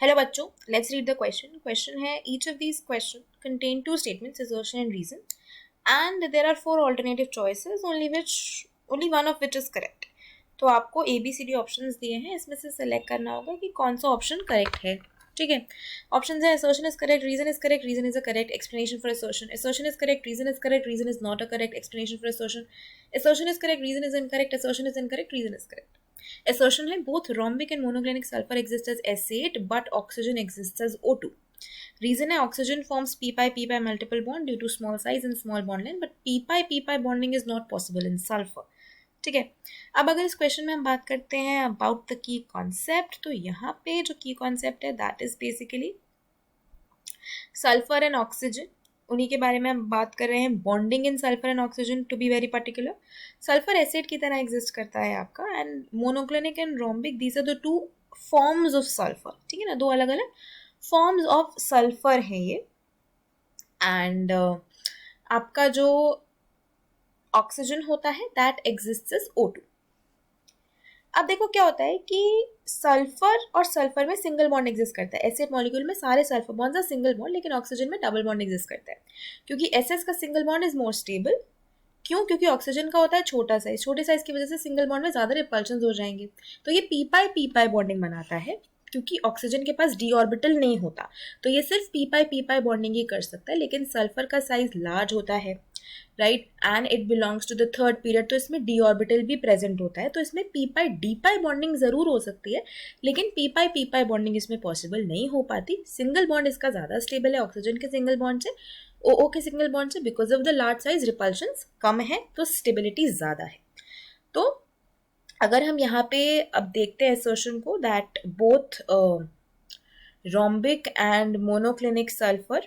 Hello बच्चों, let's read the question. Question है each of these question contain two statements assertion and reason and there are four alternative choices only one of which is correct. तो आपको A B C D options दिए हैं, इसमें से select करना होगा कि कौन सा ऑप्शन करेक्ट है. ठीक है. ऑप्शन है assertion is correct, reason is correct, reason is a correct explanation for assertion, assertion is correct, reason is correct, reason is not a correct explanation for assertion, assertion is correct, reason is incorrect, assertion is incorrect, reason is correct. Assertion है both rhombic and monoclinic sulfur exists as S8 but oxygen exists as O2. Reason है oxygen forms p pi multiple bond due to small size and small bond length but p pi bonding is not possible in sulfur. ठीक है. अब अगर इस question में हम बात करते हैं अबाउट द की कॉन्सेप्ट, तो यहाँ पे जो की कॉन्सेप्ट है that is basically sulphur and oxygen. उन्हीं के बारे में हम बात कर रहे हैं. Bonding in sulphur and oxygen to be very particular. Sulphur acid की तरह एग्जिस्ट करता है आपका, and monoclinic and rhombic these are the two forms of sulphur. ठीक है ना, दो अलग अलग फॉर्म्स ऑफ सल्फर है ये. एंड आपका जो ऑक्सीजन होता है दैट एग्जिस्ट एज O2. अब देखो क्या होता है कि सल्फर और सल्फर में सिंगल बॉन्ड एग्जिस्ट करता है. एसिड मॉलिक्यूल में सारे sulphur bonds are single bond, लेकिन ऑक्सीजन में डबल बॉन्ड एग्जिस्ट करता है क्योंकि एसएस का single bond is more stable. क्यों? क्योंकि ऑक्सीजन का होता है छोटा साइज. छोटे साइज की वजह से सिंगल बॉन्ड में ज्यादा रिपल्शन हो जाएंगे, तो ये पी पाई बॉन्डिंग बनाता है. क्योंकि ऑक्सीजन के पास डी ऑर्बिटल नहीं होता, तो ये सिर्फ पी पाई बॉन्डिंग ही कर सकता है. लेकिन सल्फर का साइज लार्ज होता है, right, and it belongs to the third period, तो इसमें डी ऑर्बिटल भी प्रेजेंट होता है. तो इसमें पी पाई डी पाई बॉन्डिंग जरूर हो सकती है, लेकिन पी पाई बॉन्डिंग इसमें पॉसिबल नहीं हो पाती. सिंगल बॉन्ड इसका ज्यादा स्टेबल है ऑक्सीजन के सिंगल बॉन्ड से, ओ के सिंगल बॉन्ड से. Because of the large size repulsion कम है, तो स्टेबिलिटी ज्यादा है. तो अगर हम यहाँ पे अब देखते हैं assertion को that both rhombic and monoclinic sulfur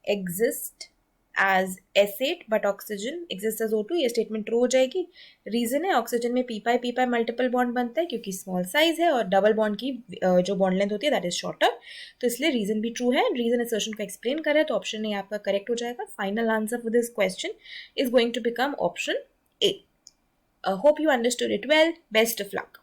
exist as S8 but oxygen exists as O2, ये स्टेटमेंट ट्रू हो जाएगी. रीजन है ऑक्सीजन में पी पाई मल्टीपल बॉन्ड बनता है क्योंकि स्मॉल साइज है और डबल बॉन्ड की जो बॉन्ड लेंथ होती है दैट इज शॉर्टर, तो इसलिए रीजन भी ट्रू है. रीजन assertion को एक्सप्लेन कर रहा है, तो ऑप्शन ए आपका करेक्ट हो जाएगा. Final answer for this question is going to become option A. Hope you understood it well. Best of luck.